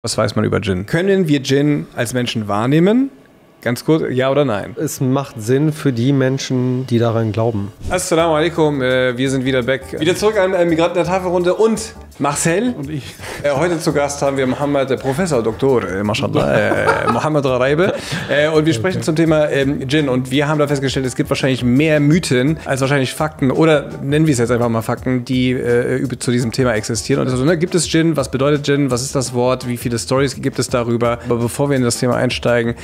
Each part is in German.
Was weiß man über Djinn? Können wir Djinn als Menschen wahrnehmen? Ganz kurz, ja oder nein? Es macht Sinn für die Menschen, die daran glauben. Assalamu alaikum, wir sind wieder back. Wieder zurück an Migranten der Tafelrunde und Marcel. Und ich. Heute zu Gast haben wir Mohammed, Professor, Doktor, Mashallah, Mohammed Raibe. Und wir sprechen zum Thema Djinn. Und wir haben da festgestellt, es gibt wahrscheinlich mehr Mythen als wahrscheinlich Fakten. Oder nennen wir es jetzt einfach mal Fakten, die zu diesem Thema existieren. Und also, gibt es Djinn? Was bedeutet Djinn? Was ist das Wort? Wie viele Stories gibt es darüber? Aber bevor wir in das Thema einsteigen,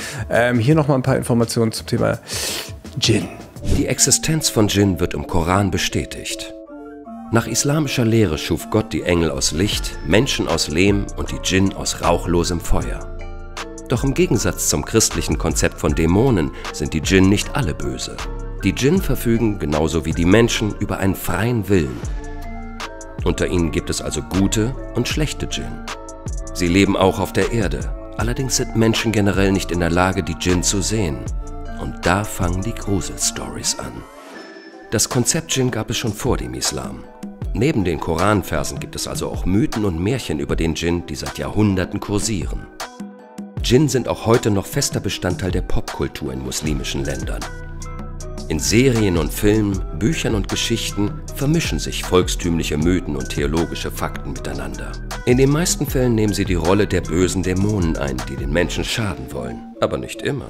hier nochmal ein paar Informationen zum Thema Djinn. Die Existenz von Djinn wird im Koran bestätigt. Nach islamischer Lehre schuf Gott die Engel aus Licht, Menschen aus Lehm und die Djinn aus rauchlosem Feuer. Doch im Gegensatz zum christlichen Konzept von Dämonen sind die Djinn nicht alle böse. Die Djinn verfügen, genauso wie die Menschen, über einen freien Willen. Unter ihnen gibt es also gute und schlechte Djinn. Sie leben auch auf der Erde. Allerdings sind Menschen generell nicht in der Lage, die Djinn zu sehen. Und da fangen die Gruselstories an. Das Konzept Djinn gab es schon vor dem Islam. Neben den Koranversen gibt es also auch Mythen und Märchen über den Djinn, die seit Jahrhunderten kursieren. Djinn sind auch heute noch fester Bestandteil der Popkultur in muslimischen Ländern. In Serien und Filmen, Büchern und Geschichten vermischen sich volkstümliche Mythen und theologische Fakten miteinander. In den meisten Fällen nehmen sie die Rolle der bösen Dämonen ein, die den Menschen schaden wollen. Aber nicht immer.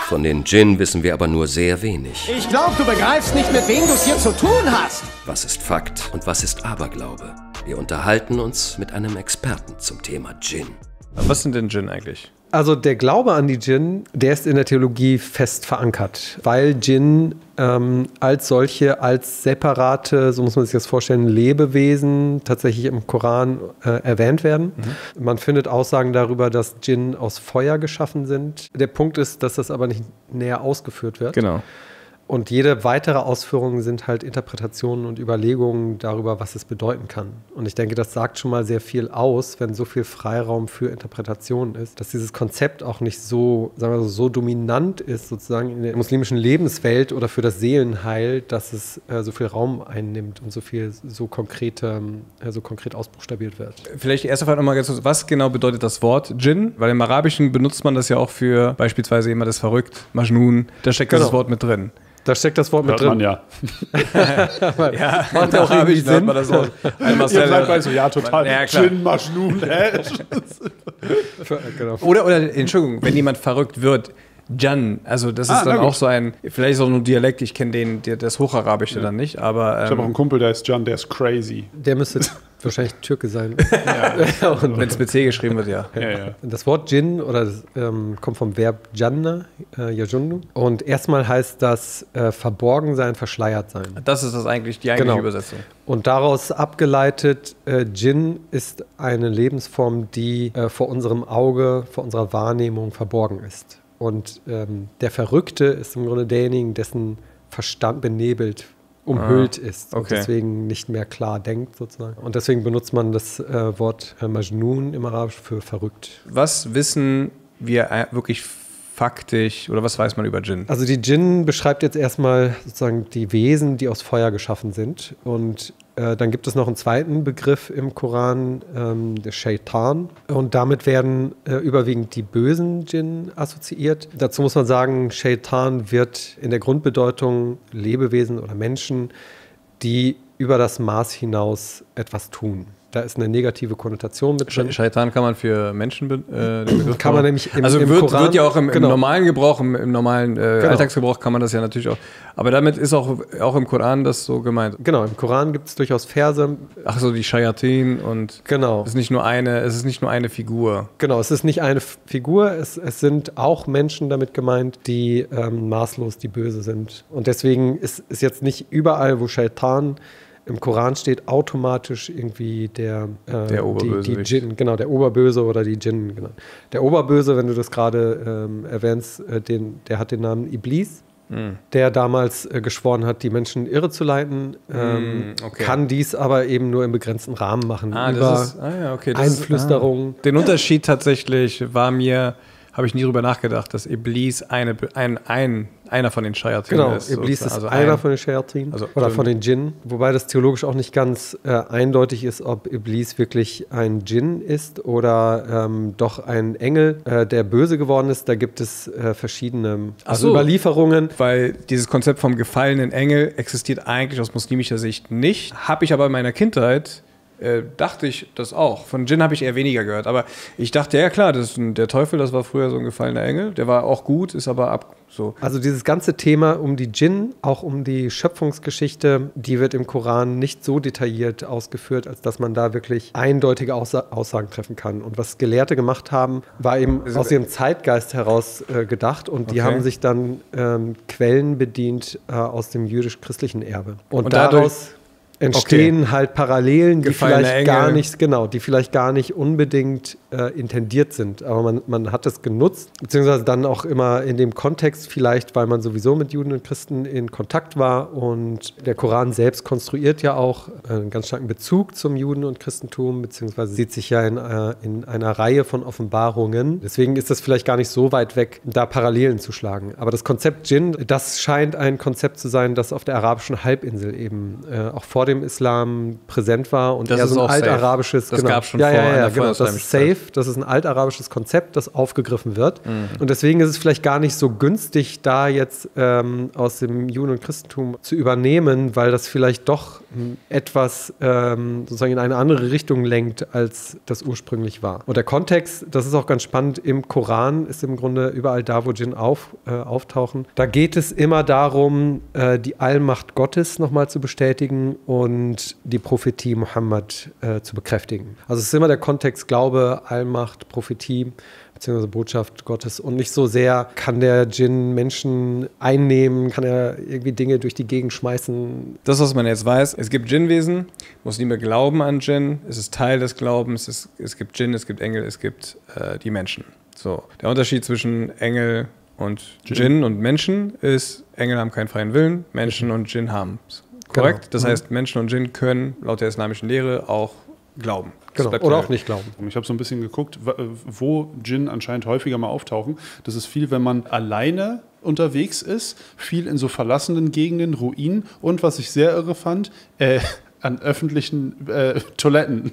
Von den Djinn wissen wir aber nur sehr wenig. Ich glaube, du begreifst nicht, mit wem du es hier zu tun hast. Was ist Fakt und was ist Aberglaube? Wir unterhalten uns mit einem Experten zum Thema Djinn. Was sind denn Djinn eigentlich? Also der Glaube an die Djinn, der ist in der Theologie fest verankert, weil Djinn als solche, als separate, so muss man sich das vorstellen, Lebewesen tatsächlich im Koran erwähnt werden. Mhm. Man findet Aussagen darüber, dass Djinn aus Feuer geschaffen sind. Der Punkt ist, dass das aber nicht näher ausgeführt wird. Genau. Und jede weitere Ausführungen sind halt Interpretationen und Überlegungen darüber, was es bedeuten kann. Und ich denke, das sagt schon mal sehr viel aus, wenn so viel Freiraum für Interpretationen ist, dass dieses Konzept auch nicht so, sagen wir so dominant ist, sozusagen in der muslimischen Lebenswelt oder für das Seelenheil, dass es so viel Raum einnimmt und so konkret ausbuchstabiert wird. Vielleicht erst einmal nochmal ganz kurz, was genau bedeutet das Wort Djinn? Weil im Arabischen benutzt man das ja auch für beispielsweise jemand ist verrückt, Majnun, da steckt dieses Wort mit drin. Da steckt das Wort mit drin. Ja. Ja, macht auch irgendwie Sinn. Man das auch. Ihr bleibt bei so, ja, total. Ja, Djinn, Majnun, genau. Oder, Entschuldigung, wenn jemand verrückt wird, Djan, also das ist dann auch so ein, vielleicht so ein Dialekt, ich kenne das Hocharabische dann nicht, aber... ich habe auch einen Kumpel, der ist Djan, der ist crazy. Der müsste wahrscheinlich Türke sein. Ja. Und wenn es mit C geschrieben wird, ja. Das Wort Djinn kommt vom Verb Janna, Yajunnu. Und erstmal heißt das verborgen sein, verschleiert sein. Das ist die eigentliche Übersetzung. Und daraus abgeleitet, Djinn ist eine Lebensform, die vor unserem Auge, vor unserer Wahrnehmung verborgen ist. Und der Verrückte ist im Grunde derjenige, dessen Verstand benebelt, umhüllt ist und deswegen nicht mehr klar denkt sozusagen. Und deswegen benutzt man das Wort Majnun im Arabischen für verrückt. Was wissen wir wirklich faktisch oder was weiß man über Djinn? Also die Djinn beschreibt jetzt erstmal sozusagen die Wesen, die aus Feuer geschaffen sind. Und dann gibt es noch einen zweiten Begriff im Koran, der Shaitan. Und damit werden überwiegend die bösen Djinn assoziiert. Dazu muss man sagen, Shaitan wird in der Grundbedeutung Lebewesen oder Menschen, die über das Maß hinaus etwas tun. Da ist eine negative Konnotation mit drin. Shaitan kann man für Menschen kann man nämlich im Koran, wird ja auch im normalen Gebrauch, im normalen Alltagsgebrauch kann man das ja natürlich auch. Aber damit ist auch im Koran das so gemeint. Genau, im Koran gibt es durchaus Verse. Ach so, die Shayatin und es ist nicht nur eine Figur. Genau, es ist nicht eine Figur, es sind auch Menschen damit gemeint, die maßlos die Böse sind. Und deswegen ist jetzt nicht überall, wo Shaitan im Koran steht, automatisch irgendwie der Oberböse. Die Djinn, genau, der Oberböse oder die Djinn. Genau. Der Oberböse, wenn du das gerade erwähnst, der hat den Namen Iblis, der damals geschworen hat, die Menschen irre zu leiten, kann dies aber eben nur im begrenzten Rahmen machen. Einflüsterungen. Den Unterschied tatsächlich habe habe ich nie drüber nachgedacht, dass Iblis einer von den Shayatin Genau, ist. Iblis ist also einer von den Shayatin oder von den Djinn, wobei das theologisch auch nicht ganz eindeutig ist, ob Iblis wirklich ein Djinn ist oder doch ein Engel, der böse geworden ist. Da gibt es verschiedene Überlieferungen. Weil dieses Konzept vom gefallenen Engel existiert eigentlich aus muslimischer Sicht nicht. Habe ich aber in meiner Kindheit dachte ich das auch. Von Djinn habe ich eher weniger gehört. Aber ich dachte, ja klar, der Teufel, das war früher so ein gefallener Engel. Der war auch gut, ist aber so. Also dieses ganze Thema um die Djinn, auch um die Schöpfungsgeschichte, die wird im Koran nicht so detailliert ausgeführt, als dass man da wirklich eindeutige Aussagen treffen kann. Und was Gelehrte gemacht haben, war eben aus ihrem Zeitgeist heraus gedacht. Und die haben sich dann Quellen bedient aus dem jüdisch-christlichen Erbe. Und daraus entstehen halt Parallelen, die vielleicht gar nicht unbedingt intendiert sind. Aber man hat es genutzt, beziehungsweise dann auch immer in dem Kontext vielleicht, weil man sowieso mit Juden und Christen in Kontakt war. Und der Koran selbst konstruiert ja auch einen ganz starken Bezug zum Juden- und Christentum, beziehungsweise sieht sich ja in einer Reihe von Offenbarungen. Deswegen ist das vielleicht gar nicht so weit weg, da Parallelen zu schlagen. Aber das Konzept Djinn, das scheint ein Konzept zu sein, das auf der arabischen Halbinsel eben auch vor dem Islam präsent war und das eher so ein altarabisches. Das gab es schon genau. Das ist safe. Das ist ein altarabisches Konzept, das aufgegriffen wird. Und deswegen ist es vielleicht gar nicht so günstig, da jetzt aus dem Juden- und Christentum zu übernehmen, weil das vielleicht doch etwas sozusagen in eine andere Richtung lenkt, als das ursprünglich war. Und der Kontext, das ist auch ganz spannend, im Koran ist im Grunde überall da, wo Djinn auftauchen. Da geht es immer darum, die Allmacht Gottes nochmal zu bestätigen und die Prophetie Muhammad zu bekräftigen. Also es ist immer der Kontext Glaube, Allmacht, Prophetie beziehungsweise Botschaft Gottes und nicht so sehr, kann der Djinn Menschen einnehmen, kann er irgendwie Dinge durch die Gegend schmeißen. Das, was man jetzt weiß, es gibt Djinnwesen, Muslime glauben an Djinn, es ist Teil des Glaubens, es gibt Djinn, es gibt Engel, es gibt die Menschen. So. Der Unterschied zwischen Engel und Djinn und Menschen ist, Engel haben keinen freien Willen, Menschen und Djinn haben es. Korrekt? Genau. Das heißt, Menschen und Djinn können laut der islamischen Lehre auch glauben. Genau. Oder auch nicht glauben. Ich habe so ein bisschen geguckt, wo Djinn anscheinend häufiger mal auftauchen. Das ist viel, wenn man alleine unterwegs ist, viel in so verlassenen Gegenden, Ruinen und, was ich sehr irre fand, an öffentlichen Toiletten.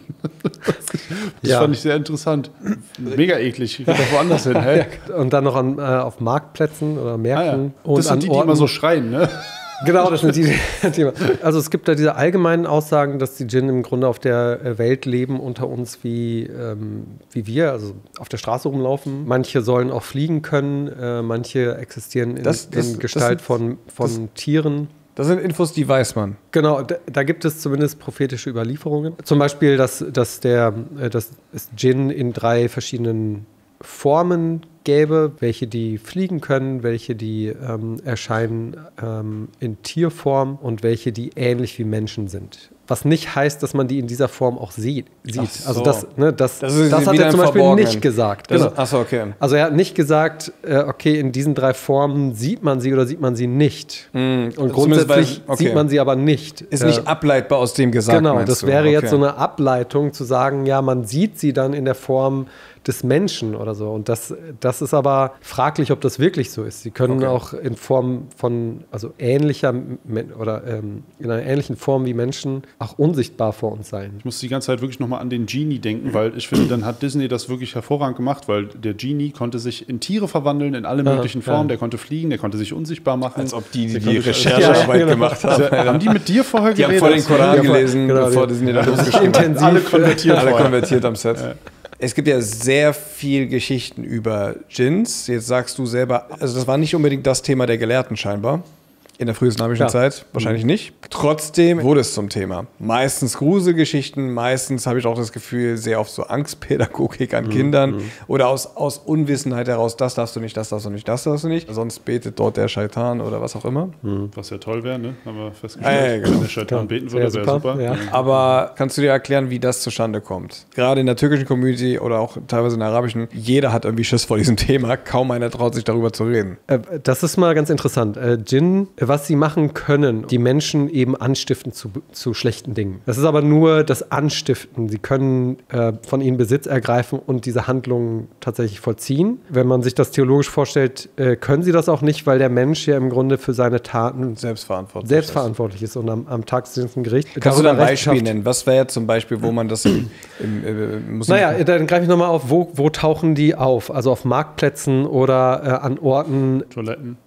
Das fand ich sehr interessant. Mega eklig. Geht doch woanders hin. Hä? Und dann noch auf Marktplätzen oder Märkten. Und das sind die immer so schreien, ne? Genau, das sind die. Also es gibt da diese allgemeinen Aussagen, dass die Djinn im Grunde auf der Welt leben unter uns wie wir, also auf der Straße rumlaufen. Manche sollen auch fliegen können, manche existieren in Gestalt von Tieren. Das sind Infos, die weiß man. Genau, da gibt es zumindest prophetische Überlieferungen. Zum Beispiel, dass es Djinn in 3 verschiedenen Formen gäbe, welche die fliegen können, welche die erscheinen in Tierform und welche die ähnlich wie Menschen sind. Was nicht heißt, dass man die in dieser Form auch sieht. So. Also das hat er zum Beispiel nicht gesagt. Genau. Okay. Also er hat nicht gesagt, okay, in diesen 3 Formen sieht man sie oder sieht man sie nicht. Und grundsätzlich sieht man sie aber nicht. Ist nicht ableitbar aus dem Gesagten. Genau, das wäre jetzt so eine Ableitung zu sagen, ja, man sieht sie dann in der Form des Menschen oder so. Und das ist aber fraglich, ob das wirklich so ist. Sie können auch in Form von, also ähnlicher oder in einer ähnlichen Form wie Menschen auch unsichtbar vor uns sein. Ich muss die ganze Zeit wirklich nochmal an den Genie denken, weil ich finde, dann hat Disney das wirklich hervorragend gemacht, weil der Genie konnte sich in Tiere verwandeln, in alle möglichen Formen. Der konnte fliegen, der konnte sich unsichtbar machen. Als ob die Recherchearbeit gemacht haben. Haben die mit dir vorher geredet? Die haben vor den Koran gelesen, bevor Disney da losgeschrieben hat. Alle konvertiert am Set. Ja. Es gibt ja sehr viel Geschichten über Djinns. Jetzt sagst du selber, also das war nicht unbedingt das Thema der Gelehrten scheinbar. In der frühislamischen Zeit wahrscheinlich nicht. Trotzdem wurde es zum Thema. Meistens Gruselgeschichten, meistens habe ich auch das Gefühl, sehr oft so Angstpädagogik an Kindern oder aus Unwissenheit heraus, das darfst du nicht, das darfst du nicht, das darfst du nicht. Sonst betet dort der Scheitan oder was auch immer. Was ja toll wäre, ne? Haben wir festgestellt. Wenn der Scheitan beten würde, wäre super. Ja. Aber kannst du dir erklären, wie das zustande kommt? Gerade in der türkischen Community oder auch teilweise in der arabischen, jeder hat irgendwie Schiss vor diesem Thema. Kaum einer traut sich darüber zu reden. Das ist mal ganz interessant. Djinn was sie machen können, die Menschen eben anstiften zu schlechten Dingen. Das ist aber nur das Anstiften. Sie können von ihnen Besitz ergreifen und diese Handlungen tatsächlich vollziehen. Wenn man sich das theologisch vorstellt, können sie das auch nicht, weil der Mensch ja im Grunde für seine Taten selbstverantwortlich ist und am Tag des Gerichts. Kannst du da ein Beispiel nennen? Was wäre zum Beispiel, wo man das Naja, dann greife ich nochmal auf, wo tauchen die auf? Also auf Marktplätzen oder an Orten. Toiletten.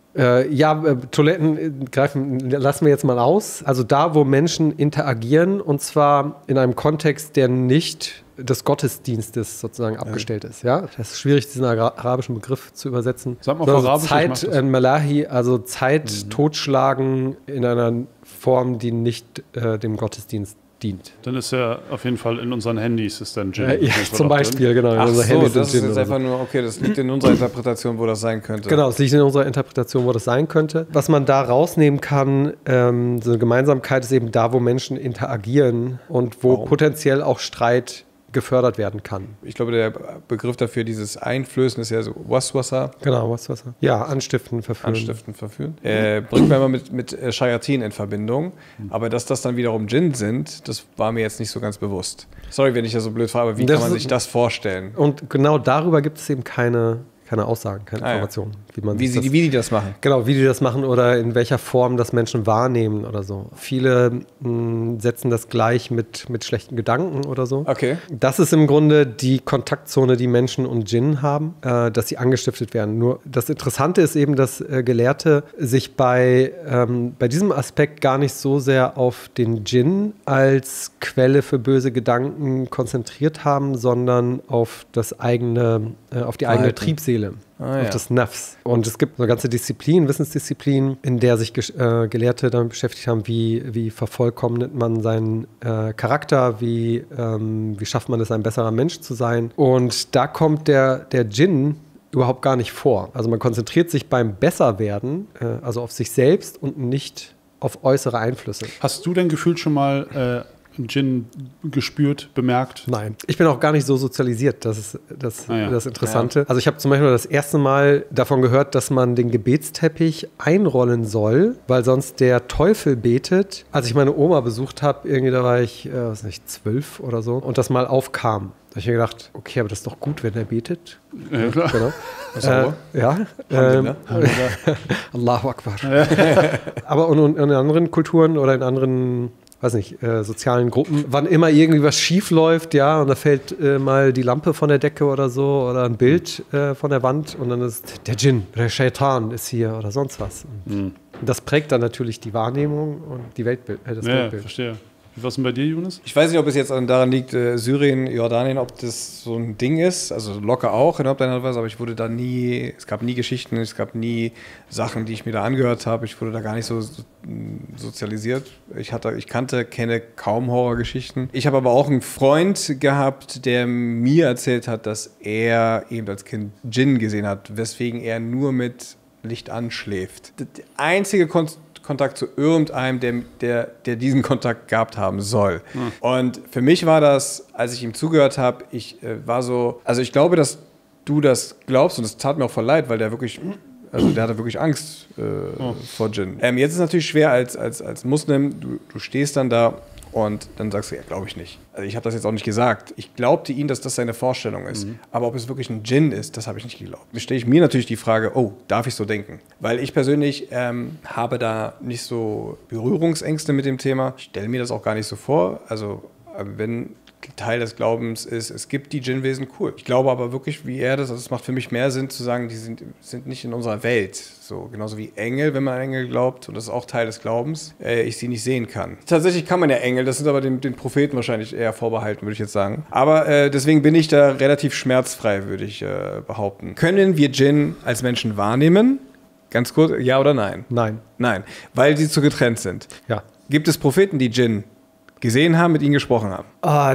Toiletten lassen wir jetzt mal aus. Also da, wo Menschen interagieren und zwar in einem Kontext, der nicht des Gottesdienstes sozusagen abgestellt ist. Ja? Das ist schwierig, diesen arabischen Begriff zu übersetzen. Sag mal auf Arabisch, Zeit, Malahi, also Zeit totschlagen in einer Form, die nicht dem Gottesdienst dient. Dann ist ja auf jeden Fall in unseren Handys ist dann Djinn. Ja, zum Beispiel, genau. Ach so, das ist jetzt einfach nur, okay, das liegt in unserer Interpretation, wo das sein könnte. Genau, es liegt in unserer Interpretation, wo das sein könnte. Was man da rausnehmen kann, so eine Gemeinsamkeit ist eben da, wo Menschen interagieren und wo potenziell auch Streit gefördert werden kann. Ich glaube, der Begriff dafür, dieses Einflößen, ist ja so Waswasa. Genau, Waswasa. Ja, anstiften, verführen. Bringt man mal mit Shayatin in Verbindung. Aber dass das dann wiederum Djinn sind, das war mir jetzt nicht so ganz bewusst. Sorry, wenn ich das so blöd frage, aber wie kann man sich das vorstellen? Und genau darüber gibt es eben keine Aussagen, keine Informationen. Wie die das machen. Genau, wie die das machen oder in welcher Form das Menschen wahrnehmen oder so. Viele setzen das gleich mit schlechten Gedanken oder so. Okay. Das ist im Grunde die Kontaktzone, die Menschen und Djinn haben, dass sie angestiftet werden. Nur das Interessante ist eben, dass Gelehrte sich bei diesem Aspekt gar nicht so sehr auf den Djinn als Quelle für böse Gedanken konzentriert haben, sondern auf die eigene Triebseele. Auf das Nafs. Und es gibt eine ganze Wissensdisziplin, in der sich Gelehrte damit beschäftigt haben, wie vervollkommnet man seinen Charakter, wie schafft man es, ein besserer Mensch zu sein. Und da kommt der Djinn überhaupt gar nicht vor. Also man konzentriert sich beim Besserwerden, also auf sich selbst und nicht auf äußere Einflüsse. Hast du denn gefühlt schon mal Djinn gespürt, bemerkt? Nein. Ich bin auch gar nicht so sozialisiert, das ist das Interessante. Ja. Also ich habe zum Beispiel das erste Mal davon gehört, dass man den Gebetsteppich einrollen soll, weil sonst der Teufel betet. Als ich meine Oma besucht habe, irgendwie da war ich 12 oder so und das mal aufkam. Da habe ich mir gedacht, okay, aber das ist doch gut, wenn er betet. Ja, klar. Genau. Allahu Akbar. Aber in anderen Kulturen oder in anderen sozialen Gruppen, wann immer irgendwie was schief läuft, ja, und da fällt mal die Lampe von der Decke oder so oder ein Bild von der Wand und dann ist der Djinn, der Shaitan ist hier oder sonst was. Das prägt dann natürlich die Wahrnehmung und das Weltbild. Ja, verstehe. Wie war es denn bei dir, Jonas? Ich weiß nicht, ob es jetzt daran liegt, Syrien, Jordanien, ob das so ein Ding ist, also locker auch in irgendeiner Weise, aber ich wurde da es gab nie Geschichten, es gab nie Sachen, die ich mir da angehört habe, ich wurde da gar nicht so sozialisiert. Ich kenne kaum Horrorgeschichten. Ich habe aber auch einen Freund gehabt, der mir erzählt hat, dass er eben als Kind Djinn gesehen hat, weswegen er nur mit Licht anschläft. Der einzige Kontakt zu irgendeinem, der diesen Kontakt gehabt haben soll. Und für mich war das, als ich ihm zugehört habe, ich glaube, dass du das glaubst und es tat mir auch voll leid, weil der hatte wirklich Angst vor Djinn. Jetzt ist es natürlich schwer als Muslim, du stehst dann da und dann sagst du, ja, glaube ich nicht. Also ich habe das jetzt auch nicht gesagt. Ich glaubte ihm, dass das seine Vorstellung ist. Aber ob es wirklich ein Djinn ist, das habe ich nicht geglaubt. Da stelle ich mir natürlich die Frage, darf ich so denken? Weil ich persönlich habe da nicht so Berührungsängste mit dem Thema. Ich stelle mir das auch gar nicht so vor. Also wenn Teil des Glaubens ist, es gibt die Djinnwesen, cool. Ich glaube aber wirklich, wie er das, also es macht für mich mehr Sinn zu sagen, die sind nicht in unserer Welt. So, genauso wie Engel, wenn man an Engel glaubt, und das ist auch Teil des Glaubens, ich sie nicht sehen kann. Tatsächlich kann man ja Engel, das sind aber den Propheten wahrscheinlich eher vorbehalten, würde ich jetzt sagen. Aber deswegen bin ich da relativ schmerzfrei, würde ich behaupten. Können wir Djinn als Menschen wahrnehmen? Ganz kurz, ja oder nein? Nein. Nein, weil sie zu getrennt sind. Ja. Gibt es Propheten, die Djinn gesehen haben, mit ihnen gesprochen haben?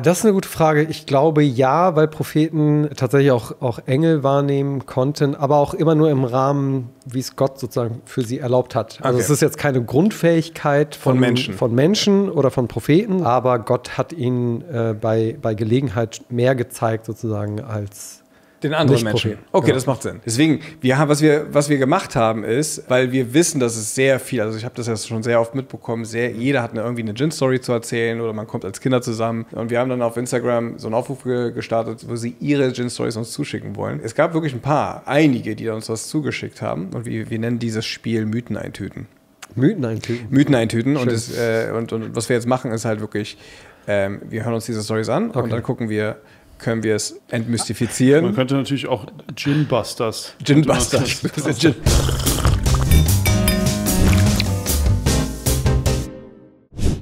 Das ist eine gute Frage. Ich glaube ja, weil Propheten tatsächlich auch Engel wahrnehmen konnten, aber auch immer nur im Rahmen, wie es Gott sozusagen für sie erlaubt hat. Also es ist jetzt keine Grundfähigkeit von Menschen oder von Propheten, aber Gott hat ihnen bei Gelegenheit mehr gezeigt sozusagen als Den anderen Nicht Menschen. Propheten. Okay, Genau. das macht Sinn. Deswegen, was wir gemacht haben, ist, weil wir wissen, dass es sehr viel, also ich habe das ja schon sehr oft mitbekommen, jeder hat irgendwie eine Djinn-Story zu erzählen oder man kommt als Kinder zusammen. Und wir haben dann auf Instagram so einen Aufruf gestartet, wo sie ihre Djinn-Stories uns zuschicken wollen. Es gab wirklich einige, die uns was zugeschickt haben. Und wir nennen dieses Spiel Mythen eintüten. Mythen eintüten. Mythen eintüten. Und was wir jetzt machen, ist halt wirklich, wir hören uns diese Stories an und dann gucken wir, können wir es entmystifizieren. Man könnte natürlich auch Djinn-Busters. Djinn-Busters.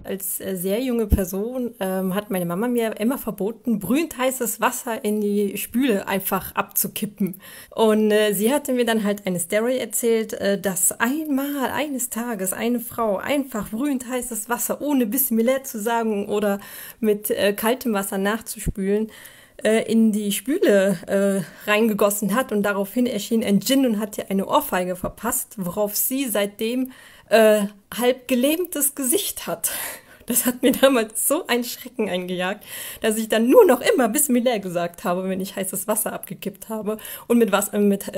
Als sehr junge Person hat meine Mama mir immer verboten, brühend heißes Wasser in die Spüle einfach abzukippen. Und sie hatte mir dann halt eine Story erzählt, dass eines Tages eine Frau einfach brühend heißes Wasser ohne Bismillah zu sagen oder mit kaltem Wasser nachzuspülen, in die Spüle reingegossen hat und daraufhin erschien ein Djinn und hat ihr eine Ohrfeige verpasst, worauf sie seitdem halb gelähmtes Gesicht hat. Das hat mir damals so einen Schrecken eingejagt, dass ich dann nur noch immer Bismillah gesagt habe, wenn ich heißes Wasser abgekippt habe und mit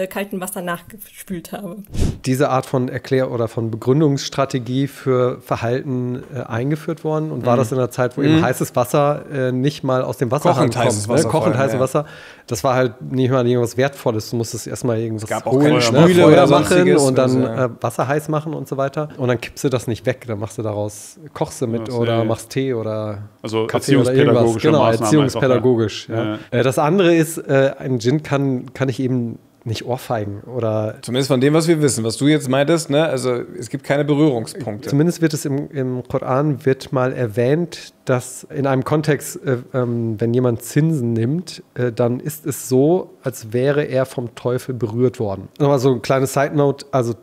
kaltem Wasser nachgespült habe. Diese Art von oder von Begründungsstrategie für Verhalten eingeführt worden und war das in der Zeit, wo eben heißes Wasser nicht mal aus dem Wasserhahn kommt. Kochend heißes Wasser. Das war halt nicht mal irgendwas Wertvolles. Du musstest erstmal irgendwas holen, Spüle Feuer oder machen und dann also, Wasser heiß machen und so weiter. Und dann kippst du das nicht weg. Dann machst du daraus, kochst du mit oder machst Tee oder also Kaffee oder irgendwas. Genau, erziehungspädagogisch. Einfach, ja. Das andere ist, ein Djinn kann ich eben nicht ohrfeigen oder... Zumindest von dem, was wir wissen. Was du jetzt meintest, ne? Also es gibt keine Berührungspunkte. Zumindest wird es im Koran mal erwähnt, dass in einem Kontext, wenn jemand Zinsen nimmt, dann ist es so, als wäre er vom Teufel berührt worden. Nochmal so ein kleines Side-Note, also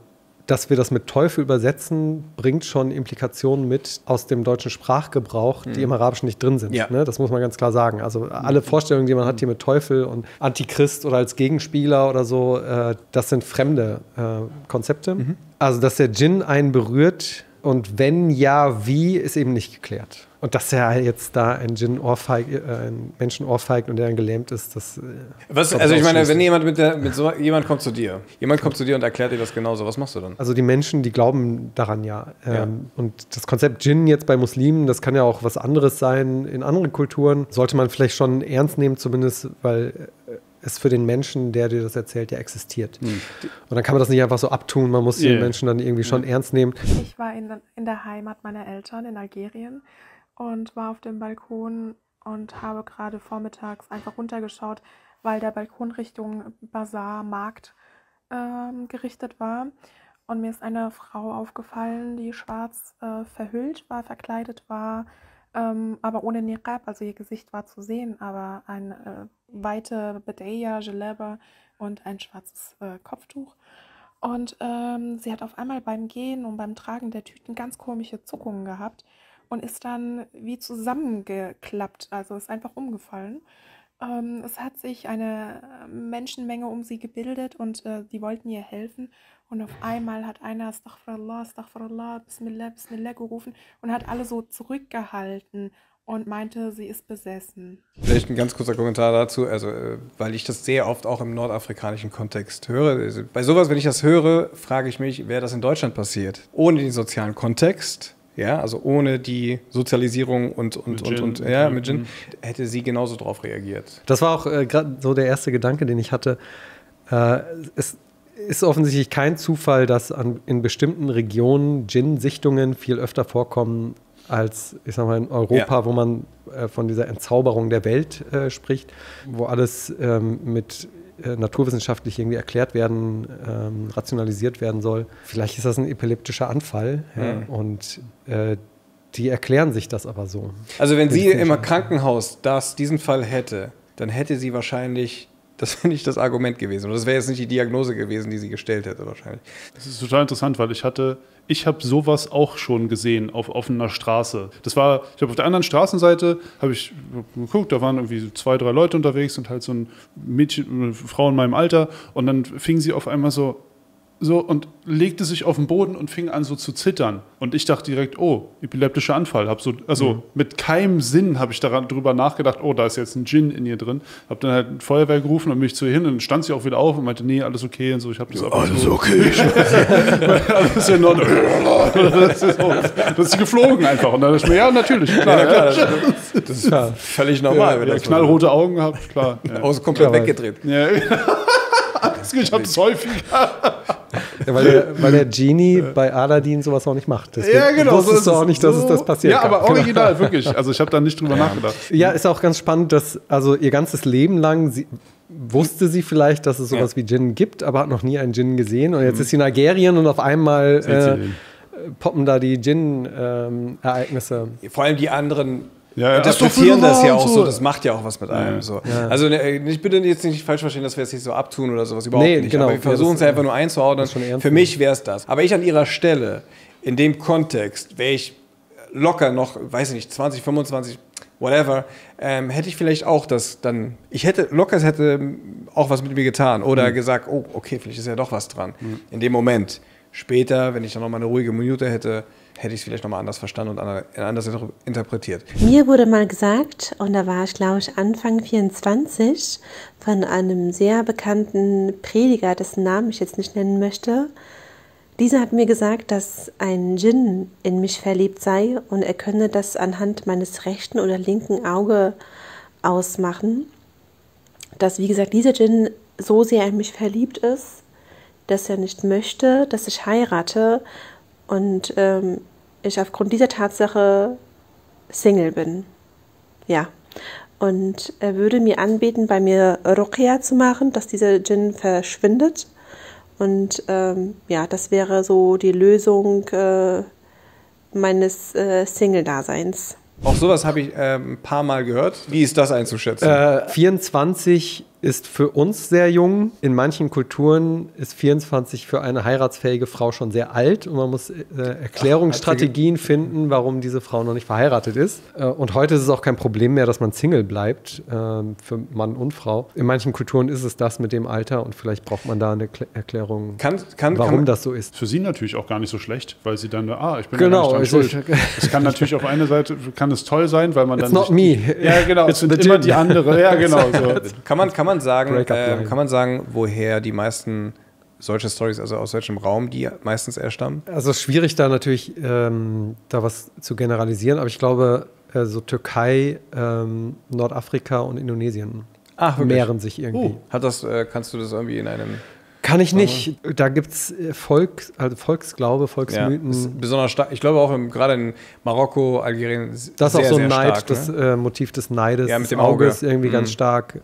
dass wir das mit Teufel übersetzen, bringt schon Implikationen mit aus dem deutschen Sprachgebrauch, die im Arabischen nicht drin sind. Ja. Ne? Das muss man ganz klar sagen. Also alle Vorstellungen, die man hat hier mit Teufel und Antichrist oder als Gegenspieler oder so, das sind fremde Konzepte. Also, dass der Djinn einen berührt und wenn ja, wie, ist eben nicht geklärt. Und dass er jetzt da einen Menschen ohrfeigt und der dann gelähmt ist, das... Also ich meine, wenn jemand kommt zu dir und erklärt dir das genauso, was machst du dann? Also die Menschen, die glauben daran und das Konzept Djinn jetzt bei Muslimen, das kann ja auch was anderes sein in anderen Kulturen, sollte man vielleicht schon ernst nehmen, zumindest, weil es für den Menschen, der dir das erzählt, ja existiert. Und dann kann man das nicht einfach so abtun, man muss den Menschen dann irgendwie schon ernst nehmen. Ich war in der Heimat meiner Eltern in Algerien und war auf dem Balkon und habe gerade vormittags einfach runtergeschaut, weil der Balkon Richtung Bazar, Markt gerichtet war. Und mir ist eine Frau aufgefallen, die schwarz verhüllt war, verkleidet war, aber ohne Niqab, also ihr Gesicht war zu sehen, aber ein weite Badaya, Jalaba und ein schwarzes Kopftuch. Und sie hat auf einmal beim Gehen und beim Tragen der Tüten ganz komische Zuckungen gehabt und ist dann wie zusammengeklappt, also ist einfach umgefallen. Es hat sich eine Menschenmenge um sie gebildet und die wollten ihr helfen. Und auf einmal hat einer Astaghfirullah, Astaghfirullah, Bismillah, Bismillah gerufen und hat alle so zurückgehalten und meinte, sie ist besessen. Vielleicht ein ganz kurzer Kommentar dazu, also weil ich das sehr oft auch im nordafrikanischen Kontext höre. Also, bei sowas, wenn ich das höre, frage ich mich, wäre das in Deutschland passiert? Ohne den sozialen Kontext, ja, also ohne die Sozialisierung mit Djinn, hätte sie genauso drauf reagiert. Das war auch gerade so der erste Gedanke, den ich hatte. Es ist offensichtlich kein Zufall, dass in bestimmten Regionen Djinn-Sichtungen viel öfter vorkommen als, ich sag mal, in Europa, wo man von dieser Entzauberung der Welt spricht, wo alles mit naturwissenschaftlich irgendwie erklärt werden, rationalisiert werden soll. Vielleicht ist das ein epileptischer Anfall und die erklären sich das aber so. Also wenn sie im Krankenhaus diesen Fall hätte, dann hätte sie wahrscheinlich, das wäre nicht das Argument gewesen. Und das wäre jetzt nicht die Diagnose gewesen, die sie gestellt hätte wahrscheinlich. Das ist total interessant, weil ich habe sowas auch schon gesehen auf offener Straße. Ich habe auf der anderen Straßenseite, habe ich geguckt, da waren irgendwie 2, 3 Leute unterwegs und halt so ein Mädchen, eine Frau in meinem Alter und dann fing sie auf einmal so so und legte sich auf den Boden und fing an so zu zittern. Und ich dachte direkt, oh, epileptischer Anfall. Mit keinem Sinn habe ich drüber nachgedacht, oh, da ist jetzt ein Djinn in ihr drin. Habe dann halt ein Feuerwehr gerufen und mich zu ihr hin und dann stand sie auch wieder auf und meinte, nee, alles okay und so. Ich habe das alles okay. Alles in Ordnung. Das ist geflogen einfach. Und dann dachte ich mir, ja, natürlich, klar. Ja, klar. Das ist völlig normal. Ja, knallrote Augen gehabt, klar. Ja. Außen komplett weggedreht. Ja. Ich habe es häufiger. Ja, weil der Genie bei Aladdin sowas auch nicht macht. Deswegen ja, genau. Wusstest du auch nicht, dass es das passiert. Ja, aber original, wirklich. Also ich habe da nicht drüber nachgedacht. Ja, ist auch ganz spannend, dass also ihr ganzes Leben lang wusste sie vielleicht, dass es sowas wie Djinn gibt, aber hat noch nie einen Djinn gesehen. Und jetzt ist sie in Algerien und auf einmal poppen da die Djinn-Ereignisse. Vor allem die anderen interpretieren das ja auch so. Das macht ja auch was mit einem. So. Ja. Also ich bitte jetzt nicht falsch verstehen, dass wir es nicht so abtun oder sowas, überhaupt nicht. Genau. Aber wir versuchen es einfach nur einzuordnen. Für mich wäre es das. Aber ich an ihrer Stelle, in dem Kontext, wäre ich locker noch, weiß ich nicht, 20, 25, whatever, hätte ich vielleicht auch das dann, es hätte auch was mit mir getan oder gesagt, oh, okay, vielleicht ist ja doch was dran. In dem Moment. Später, wenn ich dann noch mal eine ruhige Minute hätte ich es vielleicht noch mal anders verstanden und anders interpretiert. Mir wurde mal gesagt, und da war ich, glaube ich, Anfang 24, von einem sehr bekannten Prediger, dessen Namen ich jetzt nicht nennen möchte. Dieser hat mir gesagt, dass ein Djinn in mich verliebt sei und er könne das anhand meines rechten oder linken Auge ausmachen. Dass, wie gesagt, dieser Djinn so sehr in mich verliebt ist, dass er nicht möchte, dass ich heirate und ich aufgrund dieser Tatsache Single bin. Ja. Und er würde mir anbieten, bei mir Ruqya zu machen, dass dieser Djinn verschwindet. Und das wäre so die Lösung meines Single-Daseins. Auch sowas habe ich ein paar Mal gehört. Wie ist das einzuschätzen? 24 ist für uns sehr jung. In manchen Kulturen ist 24 für eine heiratsfähige Frau schon sehr alt und man muss Erklärungsstrategien finden, warum diese Frau noch nicht verheiratet ist. Und heute ist es auch kein Problem mehr, dass man Single bleibt für Mann und Frau. In manchen Kulturen ist es das mit dem Alter und vielleicht braucht man da eine Erklärung, warum das so ist. Für sie natürlich auch gar nicht so schlecht, weil sie dann, ich bin ja gar nicht dran schuld. Es kann natürlich auf einer Seite kann es toll sein, weil man It's dann not me. Ja, genau. Es sind immer die andere. Ja, genau. So. Kann man sagen, woher die meisten solche Stories, also aus welchem Raum die meistens erstammen? Also schwierig da natürlich da was zu generalisieren, aber ich glaube so Türkei, Nordafrika und Indonesien mehren sich irgendwie. Kannst du das irgendwie in einem... Kann ich nicht. Da gibt es Volksglaube, Volksmythen. Ja, besonders stark. Ich glaube auch gerade in Marokko, Algerien. Das ist auch so ein Neid, stark, das Motiv des Neides, mit des dem Auge Auges irgendwie ganz stark,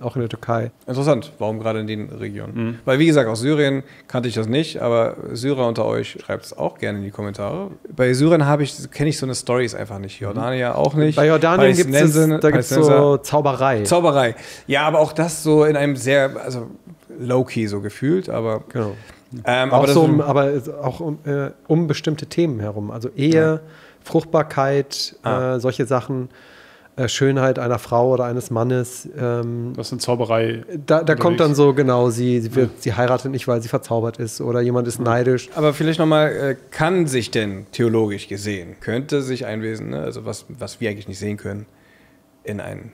auch in der Türkei. Interessant, warum gerade in den Regionen? Weil wie gesagt, aus Syrien kannte ich das nicht, aber Syrer unter euch schreibt es auch gerne in die Kommentare. Bei Syrien kenne ich so eine Storys einfach nicht. Jordanier auch nicht. Bei Jordanien gibt es so Zauberei. Ja, aber auch das so in einem sehr, low-key so gefühlt, aber... Genau. Aber auch um bestimmte Themen herum. Also Ehe, Fruchtbarkeit, solche Sachen, Schönheit einer Frau oder eines Mannes. Das sind Zauberei. Da kommt dann so, genau, sie heiratet nicht, weil sie verzaubert ist oder jemand ist neidisch. Aber vielleicht nochmal, kann sich denn theologisch gesehen, könnte sich ein Wesen, ne, also was wir eigentlich nicht sehen können, in einen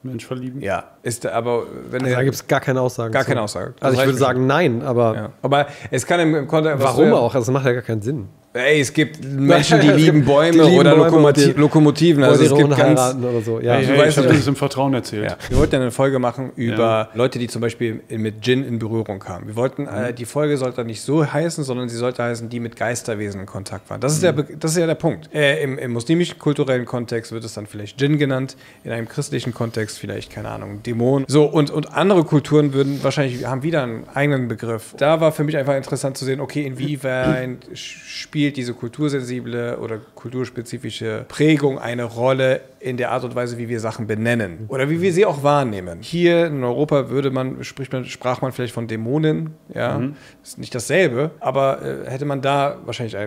Mensch verlieben? Ja, aber da gibt es gar keine Aussage. Gar keine Aussage. Also ich würde sagen nein, aber... Ja. Aber es kann im Kontext... Warum auch? Also das macht ja gar keinen Sinn. Ey, es gibt Menschen, die lieben Bäume oder Lokomotiven. Also es gibt heiraten oder so. Ja. Ich habe das im Vertrauen erzählt. Ja. Wir wollten ja eine Folge machen über Leute, die zum Beispiel mit Djinn in Berührung kamen. Wir wollten, die Folge sollte nicht so heißen, sondern sie sollte heißen, die mit Geisterwesen in Kontakt waren. Das ist ja der Punkt. Im muslimischen kulturellen Kontext wird es dann vielleicht Djinn genannt, in einem christlichen Kontext vielleicht, keine Ahnung, Dämon. So, und andere Kulturen haben wieder einen eigenen Begriff. Da war für mich einfach interessant zu sehen, okay, inwieweit spielt spielt diese kultursensible oder kulturspezifische Prägung eine Rolle in der Art und Weise, wie wir Sachen benennen oder wie wir sie auch wahrnehmen. Hier in Europa sprach man vielleicht von Dämonen, ja, ist nicht dasselbe, aber hätte man da wahrscheinlich,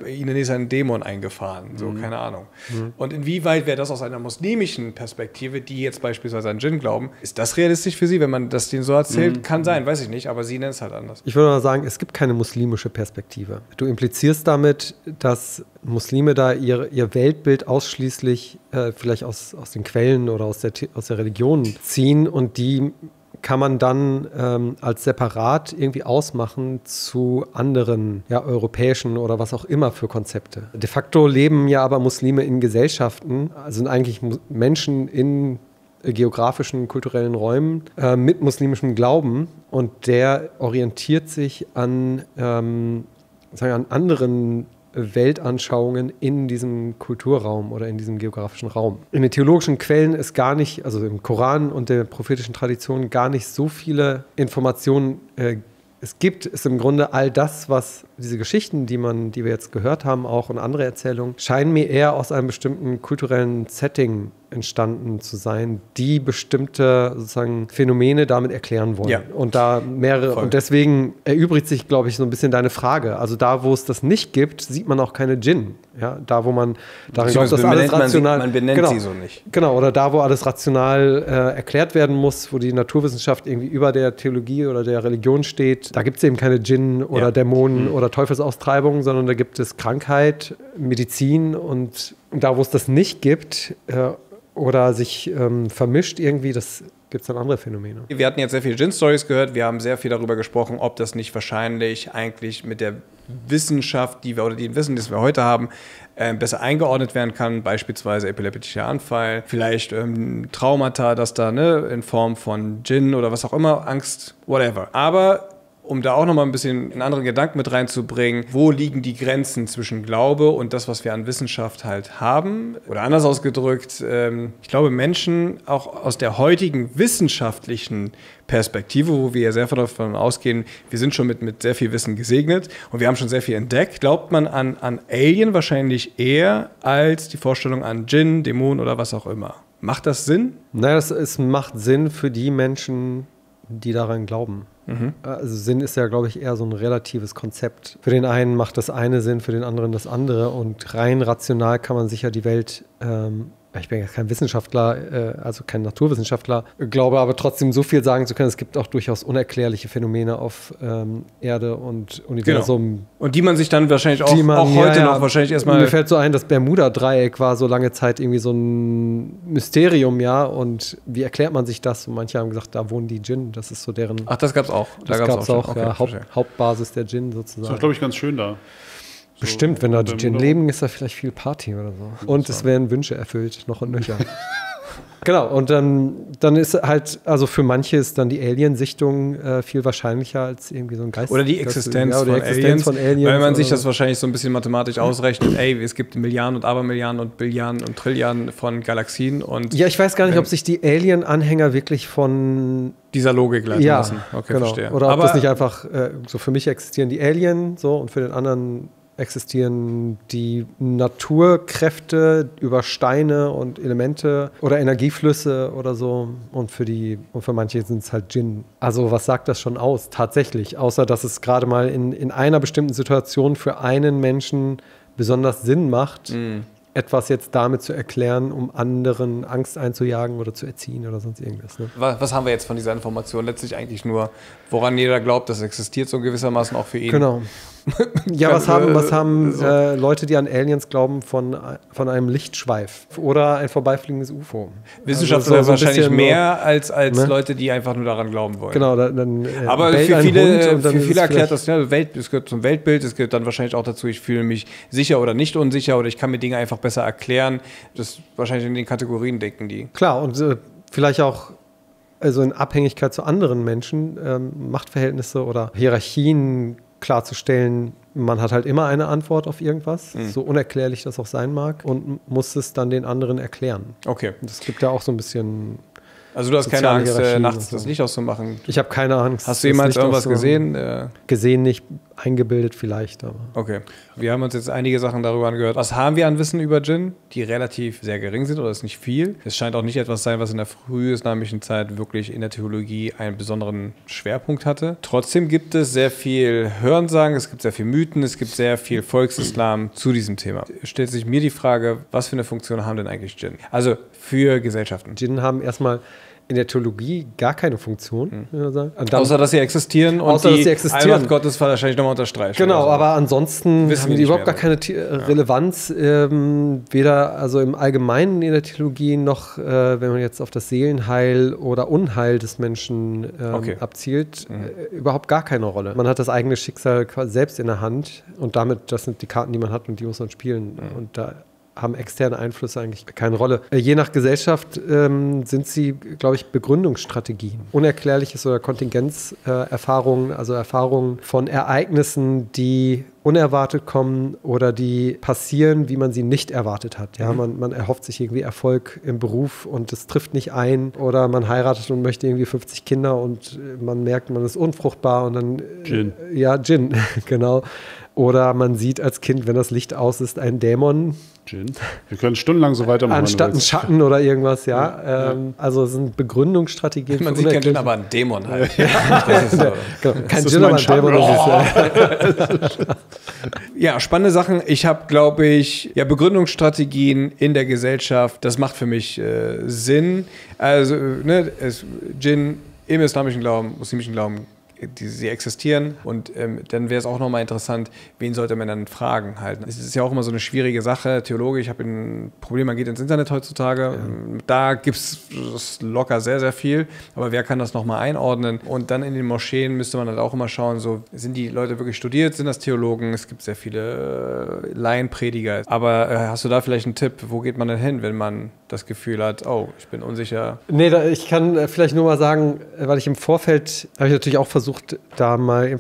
ihnen ist ein Dämon eingefahren, so, keine Ahnung. Und inwieweit wäre das aus einer muslimischen Perspektive, die jetzt beispielsweise an Djinn glauben, ist das realistisch für sie, wenn man das denen so erzählt? Kann sein, weiß ich nicht, aber sie nennen es halt anders. Ich würde mal sagen, es gibt keine muslimische Perspektive. Du implizierst damit, dass Muslime da ihr Weltbild ausschließlich vielleicht aus den Quellen oder aus der Religion ziehen und die kann man dann als separat irgendwie ausmachen zu anderen europäischen oder was auch immer für Konzepte. De facto leben ja aber Muslime in Gesellschaften, also sind eigentlich Menschen in geografischen, kulturellen Räumen mit muslimischem Glauben und der orientiert sich an anderen Weltanschauungen in diesem Kulturraum oder in diesem geografischen Raum. In den theologischen Quellen ist gar nicht, also im Koran und der prophetischen Tradition, gar nicht so viele Informationen es gibt, ist im Grunde all das, was diese Geschichten, die wir jetzt gehört haben, auch und andere Erzählungen, scheinen mir eher aus einem bestimmten kulturellen Setting entstanden zu sein, die bestimmte sozusagen Phänomene damit erklären wollen. Ja. Und da mehrere. Voll. Und deswegen erübrigt sich, glaube ich, so ein bisschen deine Frage. Also da, wo es das nicht gibt, sieht man auch keine Djinn. Ja, da, wo man daran glaubt, dass alles rational... Man benennt sie so nicht. Genau, oder da, wo alles rational erklärt werden muss, wo die Naturwissenschaft irgendwie über der Theologie oder der Religion steht, da gibt es eben keine Djinn oder Dämonen oder Teufelsaustreibungen, sondern da gibt es Krankheit, Medizin und da, wo es das nicht gibt oder sich vermischt irgendwie, das gibt es dann andere Phänomene. Wir hatten jetzt sehr viele Djinn-Stories gehört, wir haben sehr viel darüber gesprochen, ob das nicht wahrscheinlich eigentlich mit der Wissenschaft, dem Wissen, das wir heute haben, besser eingeordnet werden kann, beispielsweise epileptischer Anfall, vielleicht Traumata, das da in Form von Djinn oder was auch immer, Angst, whatever. Aber um da auch nochmal ein bisschen einen anderen Gedanken mit reinzubringen, wo liegen die Grenzen zwischen Glaube und das, was wir an Wissenschaft halt haben? Oder anders ausgedrückt, ich glaube, Menschen auch aus der heutigen wissenschaftlichen Perspektive, wo wir ja sehr davon ausgehen, wir sind schon mit sehr viel Wissen gesegnet und wir haben schon sehr viel entdeckt, glaubt man an Alien wahrscheinlich eher als die Vorstellung an Djinn, Dämonen oder was auch immer. Macht das Sinn? Naja, es macht Sinn für die Menschen, die daran glauben. Also Sinn ist ja, glaube ich, eher so ein relatives Konzept. Für den einen macht das eine Sinn, für den anderen das andere und rein rational kann man sicher die Welt, ich bin ja kein Wissenschaftler, also kein Naturwissenschaftler, glaube aber trotzdem so viel sagen zu können, es gibt auch durchaus unerklärliche Phänomene auf Erde und Universum. Genau. Und die man sich dann wahrscheinlich auch heute noch wahrscheinlich erstmal... Mir fällt so ein, das Bermuda-Dreieck war so lange Zeit irgendwie so ein Mysterium, ja, und wie erklärt man sich das? Und manche haben gesagt, da wohnen die Djinn, das ist so deren... Ach, das gab's auch. Das gab's auch, okay, ja, Hauptbasis der Djinn sozusagen. Das ist, glaube ich, ganz schön da. Bestimmt, wenn da Djinn leben, ist da vielleicht viel Party oder so. Und es werden Wünsche erfüllt, noch und nöcher. Genau, und dann ist halt, also für manche ist dann die Alien-Sichtung viel wahrscheinlicher als irgendwie so ein Geist. Oder die Existenz von Aliens, weil man sich das wahrscheinlich so ein bisschen mathematisch ausrechnet. Es gibt Milliarden und Abermilliarden und Billiarden und Trilliarden von Galaxien. Und ja, ich weiß gar nicht, ob sich die Alien-Anhänger wirklich von dieser Logik leiten lassen. Okay, genau. Verstehe. Oder ob das nicht einfach, so für mich existieren die Alien so und für den anderen existieren die Naturkräfte über Steine und Elemente oder Energieflüsse oder so und für manche sind es halt Djinn. Also was sagt das schon aus, tatsächlich? Außer, dass es gerade mal in einer bestimmten Situation für einen Menschen besonders Sinn macht, etwas jetzt damit zu erklären, um anderen Angst einzujagen oder zu erziehen oder sonst irgendwas. Ne? Was haben wir jetzt von dieser Information? Letztlich eigentlich nur, woran jeder glaubt, das existiert so gewissermaßen auch für ihn. Genau. Ja, was haben Leute, die an Aliens glauben, von einem Lichtschweif oder ein vorbeifliegendes UFO? Wissenschaftler also wahrscheinlich mehr als ne? Leute, die einfach nur daran glauben wollen. Genau. Dann, aber für viele erklärt das, es gehört zum Weltbild, es gehört dann wahrscheinlich auch dazu, ich fühle mich sicher oder nicht unsicher oder ich kann mir Dinge einfach besser erklären. Das wahrscheinlich in den Kategorien denken die. Klar, und vielleicht auch also in Abhängigkeit zu anderen Menschen, Machtverhältnisse oder Hierarchien klarzustellen, man hat halt immer eine Antwort auf irgendwas, so unerklärlich das auch sein mag, und muss es dann den anderen erklären. Okay. Das gibt ja auch so ein bisschen... Also du hast keine Angst, nachts das Licht auszumachen? Ich habe keine Angst. Hast du jemals irgendwas gesehen? Gesehen nicht. eingebildet vielleicht. Aber. Okay, wir haben uns jetzt einige Sachen darüber angehört. Was haben wir an Wissen über Djinn, die relativ sehr gering sind oder ist nicht viel? Es scheint auch nicht etwas zu sein, was in der früheslamischen Zeit wirklich in der Theologie einen besonderen Schwerpunkt hatte. Trotzdem gibt es sehr viel Hörensagen, es gibt sehr viel Mythen, es gibt sehr viel Volksislam zu diesem Thema. Stellt sich mir die Frage, was für eine Funktion haben denn eigentlich Djinn? Also für Gesellschaften. Djinn haben erstmal in der Theologie gar keine Funktion. Dann, außer, dass sie existieren und die Allmacht Gottes wahrscheinlich nochmal unterstreichen. Genau, aber ansonsten haben die überhaupt gar keine Relevanz, weder also im Allgemeinen in der Theologie noch, wenn man jetzt auf das Seelenheil oder Unheil des Menschen abzielt, überhaupt gar keine Rolle. Man hat das eigene Schicksal selbst in der Hand und damit, das sind die Karten, die man hat und die muss man spielen. Und da haben externe Einflüsse eigentlich keine Rolle. Je nach Gesellschaft sind sie, glaube ich, Begründungsstrategien. Unerklärliches oder Kontingenzerfahrungen, also Erfahrungen von Ereignissen, die unerwartet kommen oder die passieren, wie man sie nicht erwartet hat. Ja, man erhofft sich irgendwie Erfolg im Beruf und es trifft nicht ein. Oder man heiratet und möchte irgendwie 50 Kinder und man merkt, man ist unfruchtbar und dann... Djinn. Ja, Djinn, genau. Oder man sieht als Kind, wenn das Licht aus ist, einen Dämon. Djinn. Wir können stundenlang so weitermachen. Anstatt einen Schatten oder irgendwas, ja. Also es sind Begründungsstrategien. Man sieht keinen Djinn, aber einen Dämon halt. Das ist so. Kein Djinn, aber ein Dämon. Ja, spannende Sachen. Ich habe, glaube ich, Begründungsstrategien in der Gesellschaft. Das macht für mich Sinn. Also, Djinn im islamischen Glauben, muslimischen Glauben, sie existieren und dann wäre es auch nochmal interessant, wen sollte man dann fragen halt. Es ist ja auch immer so eine schwierige Sache, Theologe, ich habe ein Problem, man geht ins Internet heutzutage, da gibt es locker sehr, sehr viel, aber wer kann das nochmal einordnen? Und dann in den Moscheen müsste man halt auch immer schauen, so sind die Leute wirklich studiert, sind das Theologen? Es gibt sehr viele Laienprediger, aber hast du da vielleicht einen Tipp, wo geht man denn hin, wenn man das Gefühl hat, oh, ich bin unsicher? Nee, ich kann vielleicht nur mal sagen, weil ich im Vorfeld, habe ich natürlich auch versucht, da mal an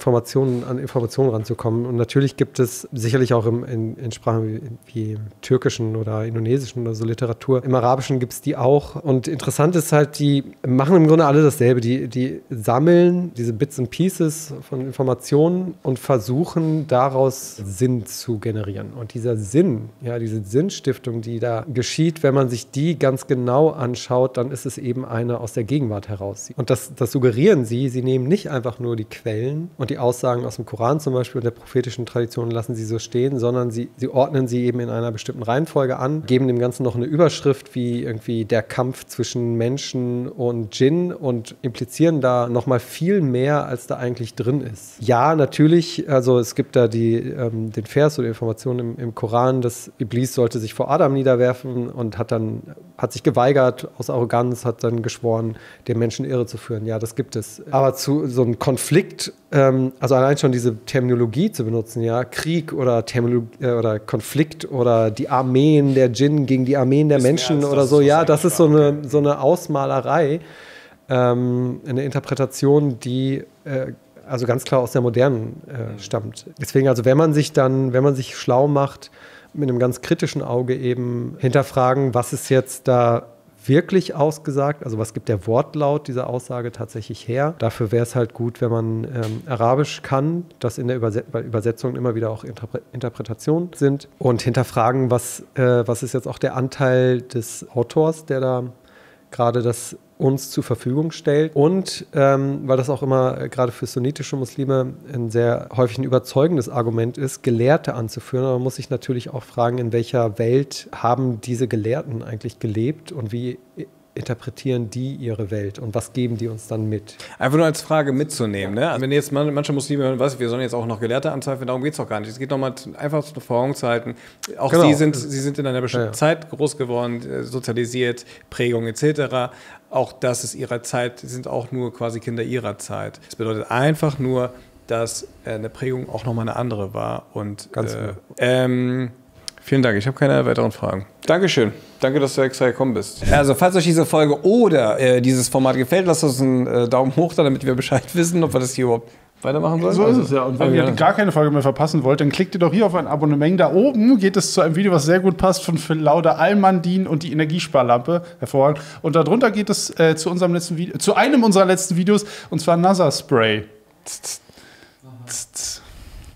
Informationen ranzukommen. Und natürlich gibt es sicherlich auch in Sprachen wie im Türkischen oder Indonesischen oder so Literatur. Im Arabischen gibt es die auch. Und interessant ist halt, die machen im Grunde alle dasselbe. Die sammeln diese Bits and Pieces von Informationen und versuchen daraus Sinn zu generieren. Und dieser Sinn, ja, diese Sinnstiftung, die da geschieht, wenn man sich die ganz genau anschaut, dann ist es eben eine aus der Gegenwart heraus. Und das suggerieren sie nehmen nicht einfach nur die Quellen und die Aussagen aus dem Koran zum Beispiel und der prophetischen Tradition lassen sie so stehen, sondern sie ordnen sie eben in einer bestimmten Reihenfolge an, geben dem Ganzen noch eine Überschrift wie irgendwie der Kampf zwischen Menschen und Djinn und implizieren da nochmal viel mehr, als da eigentlich drin ist. Ja, natürlich, also es gibt da den Vers oder die Information im Koran, dass Iblis sollte sich vor Adam niederwerfen und hat sich geweigert aus Arroganz, hat dann geschworen, den Menschen irre zu führen. Ja, das gibt es. Aber zu so einem Konflikt, also allein schon diese Terminologie zu benutzen, ja, Krieg oder Konflikt oder die Armeen der Djinn gegen die Armeen der Menschen oder so, ja, das ist so eine Ausmalerei, eine Interpretation, die also ganz klar aus der Modernen stammt. Deswegen, also wenn man sich schlau macht, mit einem ganz kritischen Auge eben hinterfragen, was ist jetzt da wirklich ausgesagt, also was gibt der Wortlaut dieser Aussage tatsächlich her. Dafür wäre es halt gut, wenn man Arabisch kann, das in der Übersetzung immer wieder auch Interpretationen sind und hinterfragen, was ist jetzt auch der Anteil des Autors, der da gerade das uns zur Verfügung stellt. Und weil das auch immer gerade für sunnitische Muslime ein sehr häufig ein überzeugendes Argument ist, Gelehrte anzuführen. Aber man muss sich natürlich auch fragen, in welcher Welt haben diese Gelehrten eigentlich gelebt und wie interpretieren die ihre Welt und was geben die uns dann mit? Einfach nur als Frage mitzunehmen. Ne? Also wenn jetzt manche Muslime hören, wir sollen jetzt auch noch Gelehrte anzweifeln, darum geht es doch gar nicht. Es geht nochmal einfach vor Augen zu halten. Auch genau. Sie sind in einer bestimmten Zeit groß geworden, sozialisiert, Prägung etc. Auch das ist ihrer Zeit, sind auch nur quasi Kinder ihrer Zeit. Das bedeutet einfach nur, dass eine Prägung auch nochmal eine andere war. Und ganz vielen Dank, ich habe keine weiteren Fragen. Dankeschön. Danke, dass du extra gekommen bist. Also, falls euch diese Folge oder dieses Format gefällt, lasst uns einen Daumen hoch da, damit wir Bescheid wissen, ob wir das hier überhaupt weitermachen sollen. So ist es ja. Und wenn ihr gar keine Folge mehr verpassen wollt, dann klickt ihr doch hier auf ein Abonnement. Da oben geht es zu einem Video, was sehr gut passt, von Phil Lauder, Al-Mandin und die Energiesparlampe. Hervorragend. Und darunter geht es zu einem unserer letzten Videos, und zwar NASA Spray.